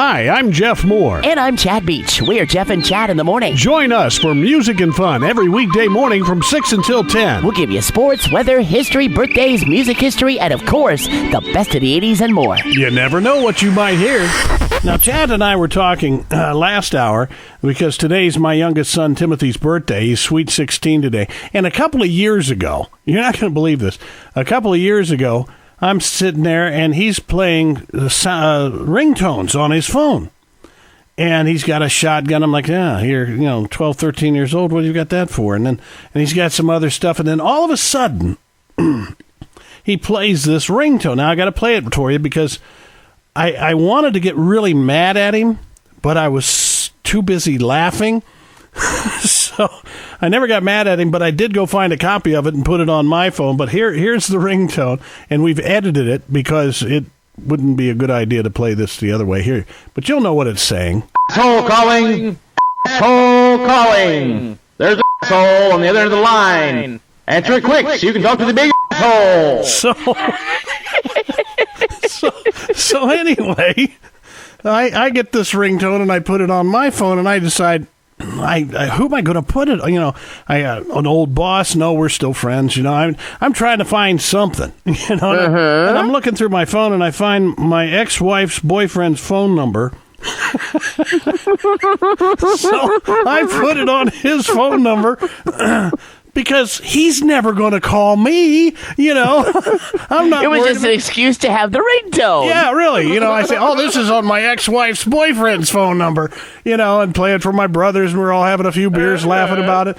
Hi, I'm Jeff Moore. And I'm Chad Beach. We are Jeff and Chad in the morning. Join us for music and fun every weekday morning from 6 until 10. We'll give you sports, weather, history, birthdays, music history, and of course, the best of the 80s and more. You never know what you might hear. Now, Chad and I were talking last hour because today's my youngest son Timothy's birthday. He's sweet 16 today. And a couple of years ago, you're not going to believe this, a couple of years ago, I'm sitting there, and he's playing ringtones on his phone. And he's got a shotgun. I'm like, yeah, you're 12, 13 years old. What have you got that for? And he's got some other stuff. And then all of a sudden, he plays this ringtone. Now, I got to play it for you because I wanted to get really mad at him, but I was too busy laughing. So I never got mad at him, but I did go find a copy of it and put it on my phone. But here's the ringtone, and we've edited it because it wouldn't be a good idea to play this the other way here. But you'll know what it's saying. Asshole calling! Asshole calling! There's an asshole on the other end of the line. Answer it quick so you can talk to the big asshole. So anyway, I get this ringtone and I put it on my phone and I decide, who am I going to put it? An old boss? No, we're still friends. I'm trying to find something. And I'm looking through my phone and I find my ex-wife's boyfriend's phone number. So I put it on his phone number. Because he's never going to call me, I'm not. It was just an excuse to have the ringtone. Yeah, really. I say, this is on my ex-wife's boyfriend's phone number, and play it for my brothers, and we're all having a few beers laughing about it.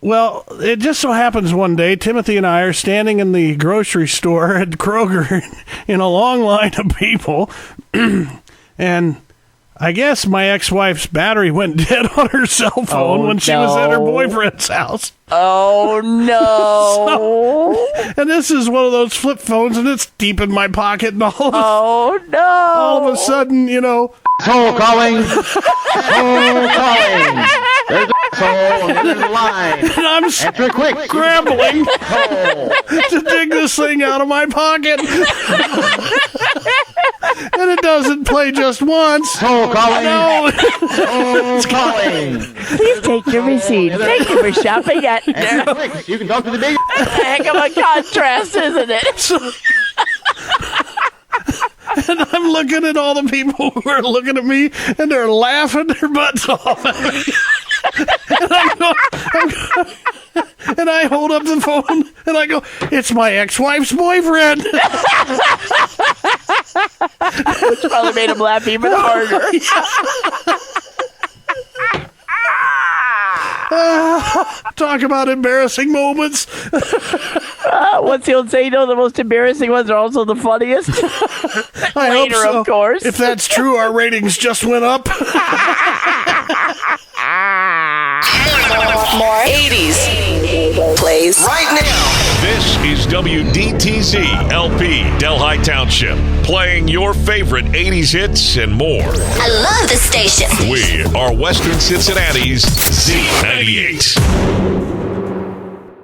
Well, it just so happens one day, Timothy and I are standing in the grocery store at Kroger in a long line of people, and I guess my ex-wife's battery went dead on her cell phone when she was at her boyfriend's house. Oh, no. And this is one of those flip phones, and it's deep in my pocket. And all of a sudden, Asshole calling! Asshole calling! There's an asshole on the other end of the line. And I'm Answer it quick. scrambling to dig this thing out of my pocket. And it doesn't play just once. Asshole calling! No. Asshole calling! Please take your receipt. Thank you for shopping at... Answer it quick so you can talk to the big Heck of a contrast, isn't it? And I'm looking at all the people who are looking at me, and they're laughing their butts off at me. And I hold up the phone, and I go, it's my ex-wife's boyfriend. Which probably made him laugh even harder. Talk about embarrassing moments. What's the old saying? The most embarrassing ones are also the funniest. I hope Later, so. of course. If that's true, our ratings just went up. More 80s plays right now. This is WDTZ LP Delhi Township, playing your favorite 80s hits and more. I love this station. We are Western Cincinnati's Z98.